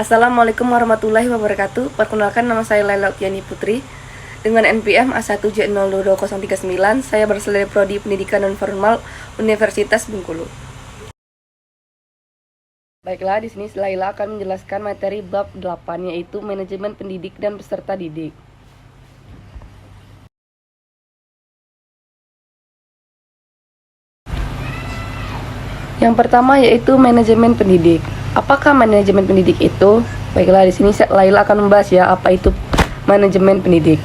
Assalamualaikum warahmatullahi wabarakatuh. Perkenalkan, nama saya Laila Oktiani Putri. Dengan NPM A1J02039, saya berasal dari Prodi Pendidikan Nonformal Universitas Bengkulu. Baiklah, di sini Laila akan menjelaskan materi bab 8, yaitu manajemen pendidik dan peserta didik. Yang pertama yaitu manajemen pendidik. Apakah manajemen pendidik itu? Baiklah, di sini Laila akan membahas apa itu manajemen pendidik.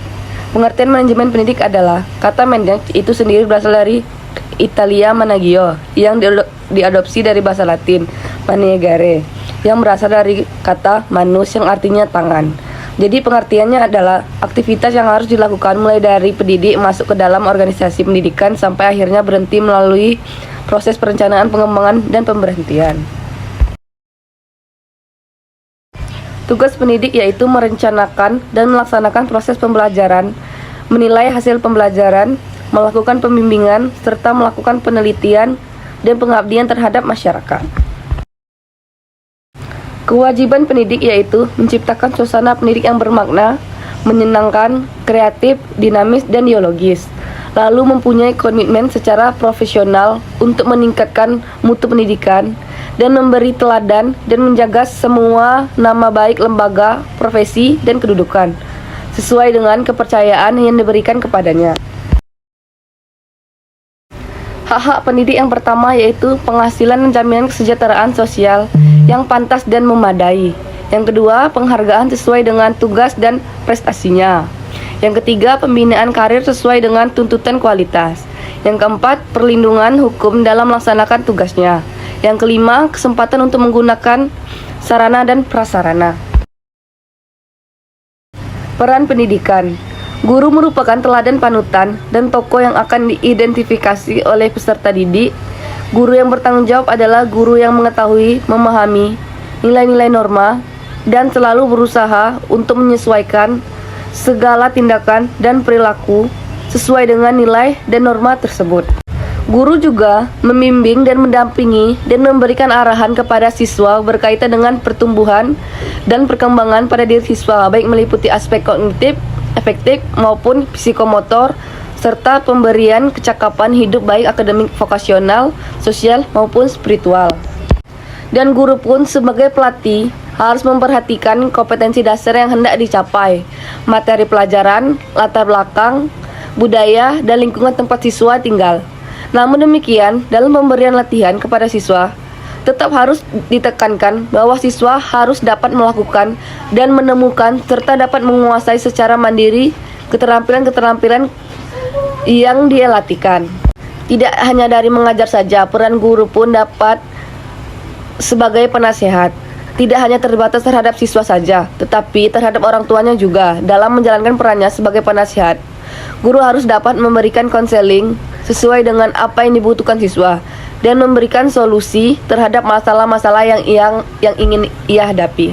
Pengertian manajemen pendidik adalah kata manage itu sendiri berasal dari Italia managio yang diadopsi dari bahasa Latin manegare yang berasal dari kata manus yang artinya tangan. Jadi pengertiannya adalah aktivitas yang harus dilakukan mulai dari pendidik masuk ke dalam organisasi pendidikan sampai akhirnya berhenti melalui proses perencanaan, pengembangan, dan pemberhentian. Tugas pendidik yaitu merencanakan dan melaksanakan proses pembelajaran, menilai hasil pembelajaran, melakukan pembimbingan, serta melakukan penelitian dan pengabdian terhadap masyarakat. Kewajiban pendidik yaitu menciptakan suasana pendidik yang bermakna, menyenangkan, kreatif, dinamis, dan dialogis. Lalu mempunyai komitmen secara profesional untuk meningkatkan mutu pendidikan dan memberi teladan dan menjaga semua nama baik lembaga, profesi, dan kedudukan sesuai dengan kepercayaan yang diberikan kepadanya. Hak-hak pendidik yang pertama yaitu penghasilan dan jaminan kesejahteraan sosial yang pantas dan memadai. Yang kedua, penghargaan sesuai dengan tugas dan prestasinya. Yang ketiga, pembinaan karir sesuai dengan tuntutan kualitas. Yang keempat, perlindungan hukum dalam melaksanakan tugasnya. Yang kelima, kesempatan untuk menggunakan sarana dan prasarana. Peran pendidikan. Guru merupakan teladan panutan dan tokoh yang akan diidentifikasi oleh peserta didik. Guru yang bertanggung jawab adalah guru yang mengetahui, memahami nilai-nilai norma, dan selalu berusaha untuk menyesuaikan segala tindakan dan perilaku sesuai dengan nilai dan norma tersebut. Guru juga membimbing dan mendampingi dan memberikan arahan kepada siswa berkaitan dengan pertumbuhan dan perkembangan pada diri siswa, baik meliputi aspek kognitif, afektif maupun psikomotor, serta pemberian kecakapan hidup baik akademik, vokasional, sosial maupun spiritual. Dan guru pun sebagai pelatih harus memperhatikan kompetensi dasar yang hendak dicapai, materi pelajaran, latar belakang, budaya, dan lingkungan tempat siswa tinggal. Namun demikian, dalam pemberian latihan kepada siswa, tetap harus ditekankan bahwa siswa harus dapat melakukan dan menemukan serta dapat menguasai secara mandiri keterampilan-keterampilan yang dia latihkan. Tidak hanya dari mengajar saja, peran guru pun dapat sebagai penasehat. Tidak hanya terbatas terhadap siswa saja, tetapi terhadap orang tuanya juga. Dalam menjalankan perannya sebagai penasihat, guru harus dapat memberikan konseling sesuai dengan apa yang dibutuhkan siswa dan memberikan solusi terhadap masalah-masalah yang ingin ia hadapi.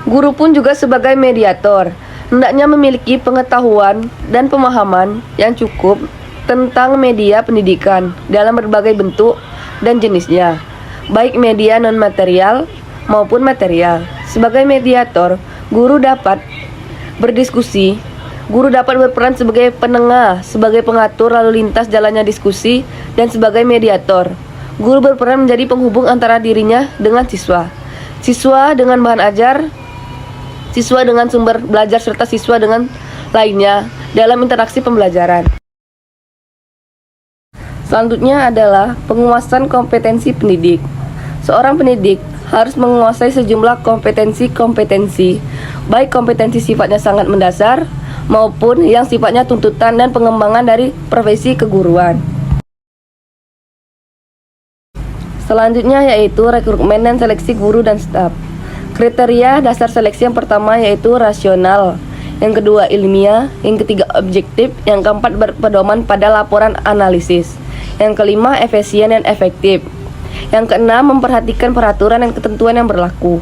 Guru pun juga sebagai mediator, hendaknya memiliki pengetahuan dan pemahaman yang cukup tentang media pendidikan dalam berbagai bentuk dan jenisnya, baik media non-material maupun material. Sebagai mediator, guru dapat berdiskusi, guru dapat berperan sebagai penengah, sebagai pengatur lalu lintas jalannya diskusi, dan sebagai mediator, guru berperan menjadi penghubung antara dirinya dengan siswa, siswa dengan bahan ajar, siswa dengan sumber belajar, serta siswa dengan lainnya dalam interaksi pembelajaran. Selanjutnya adalah penguasaan kompetensi pendidik. Seorang pendidik harus menguasai sejumlah kompetensi, baik kompetensi sifatnya sangat mendasar maupun yang sifatnya tuntutan dan pengembangan dari profesi keguruan. Selanjutnya yaitu rekrutmen dan seleksi guru dan staf. Kriteria dasar seleksi yang pertama yaitu rasional, yang kedua ilmiah, yang ketiga objektif, yang keempat berpedoman pada laporan analisis, yang kelima efisien dan efektif, yang keenam memperhatikan peraturan dan ketentuan yang berlaku,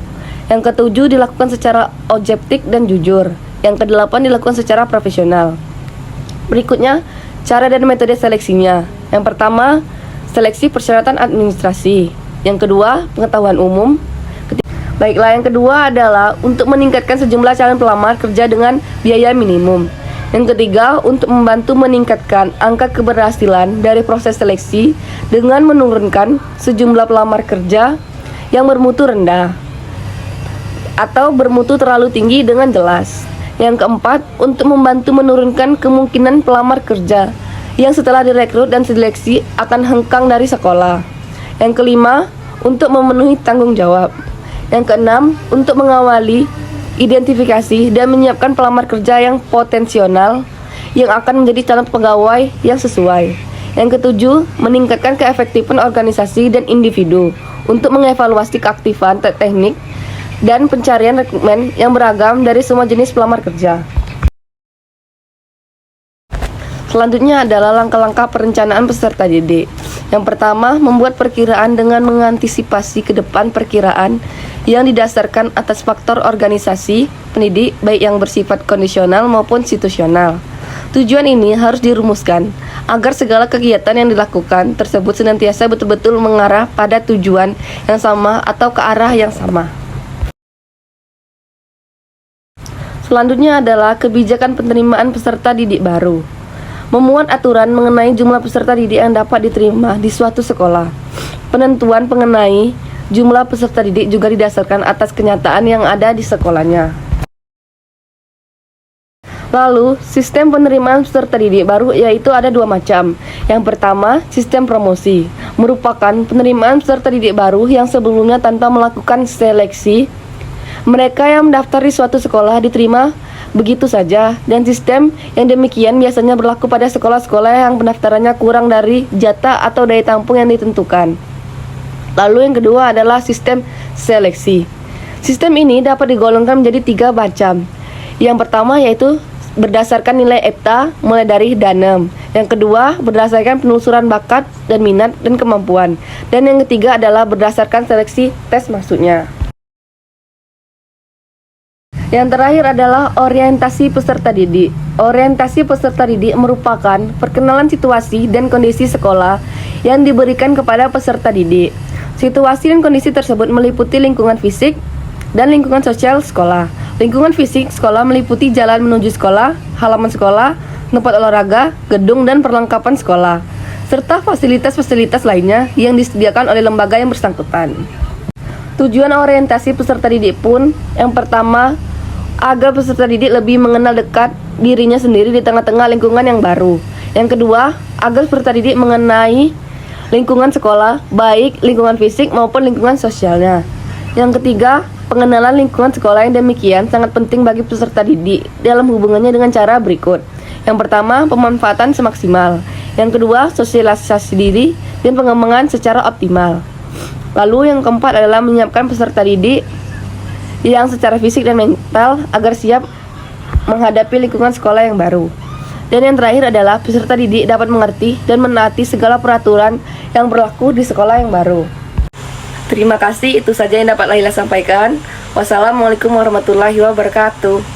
yang ketujuh dilakukan secara objektif dan jujur, yang kedelapan dilakukan secara profesional. Berikutnya cara dan metode seleksinya. Yang pertama, seleksi persyaratan administrasi. Yang kedua, pengetahuan umum. Baiklah, yang kedua adalah untuk meningkatkan sejumlah calon pelamar kerja dengan biaya minimum. Yang ketiga, untuk membantu meningkatkan angka keberhasilan dari proses seleksi dengan menurunkan sejumlah pelamar kerja yang bermutu rendah atau bermutu terlalu tinggi dengan jelas. Yang keempat, untuk membantu menurunkan kemungkinan pelamar kerja yang setelah direkrut dan seleksi akan hengkang dari sekolah. Yang kelima, untuk memenuhi tanggung jawab. Yang keenam, untuk mengawali identifikasi dan menyiapkan pelamar kerja yang potensial yang akan menjadi calon pegawai yang sesuai. Yang ketujuh, meningkatkan keefektifan organisasi dan individu untuk mengevaluasi keaktifan teknik dan pencarian rekrutmen yang beragam dari semua jenis pelamar kerja. Selanjutnya adalah langkah-langkah perencanaan peserta didik. Yang pertama, membuat perkiraan dengan mengantisipasi ke depan perkiraan yang didasarkan atas faktor organisasi pendidik baik yang bersifat kondisional maupun situasional. Tujuan ini harus dirumuskan agar segala kegiatan yang dilakukan tersebut senantiasa betul-betul mengarah pada tujuan yang sama atau ke arah yang sama. Selanjutnya adalah kebijakan penerimaan peserta didik baru. Memuat aturan mengenai jumlah peserta didik yang dapat diterima di suatu sekolah. Penentuan mengenai jumlah peserta didik juga didasarkan atas kenyataan yang ada di sekolahnya. Lalu, sistem penerimaan peserta didik baru yaitu ada dua macam. Yang pertama, sistem promosi, merupakan penerimaan peserta didik baru yang sebelumnya tanpa melakukan seleksi. Mereka yang mendaftar di suatu sekolah diterima begitu saja, dan sistem yang demikian biasanya berlaku pada sekolah-sekolah yang pendaftarannya kurang dari jatah atau daya tampung yang ditentukan. Lalu yang kedua adalah sistem seleksi. Sistem ini dapat digolongkan menjadi tiga macam. Yang pertama yaitu berdasarkan nilai EPTA mulai dari D6. Yang kedua berdasarkan penelusuran bakat dan minat dan kemampuan. Dan yang ketiga adalah berdasarkan seleksi tes masuknya. Yang terakhir adalah orientasi peserta didik. Orientasi peserta didik merupakan perkenalan situasi dan kondisi sekolah yang diberikan kepada peserta didik. Situasi dan kondisi tersebut meliputi lingkungan fisik dan lingkungan sosial sekolah. Lingkungan fisik sekolah meliputi jalan menuju sekolah, halaman sekolah, tempat olahraga, gedung dan perlengkapan sekolah, serta fasilitas-fasilitas lainnya yang disediakan oleh lembaga yang bersangkutan. Tujuan orientasi peserta didik pun yang pertama, agar peserta didik lebih mengenal dekat dirinya sendiri di tengah-tengah lingkungan yang baru. Yang kedua, agar peserta didik mengenai lingkungan sekolah, baik lingkungan fisik maupun lingkungan sosialnya. Yang ketiga, pengenalan lingkungan sekolah yang demikian sangat penting bagi peserta didik dalam hubungannya dengan cara berikut. Yang pertama, pemanfaatan semaksimal. Yang kedua, sosialisasi diri dan pengembangan secara optimal. Lalu yang keempat adalah menyiapkan peserta didik yang secara fisik dan mental agar siap menghadapi lingkungan sekolah yang baru. Dan yang terakhir adalah peserta didik dapat mengerti dan menaati segala peraturan yang berlaku di sekolah yang baru. Terima kasih, itu saja yang dapat Laila sampaikan. Wassalamualaikum warahmatullahi wabarakatuh.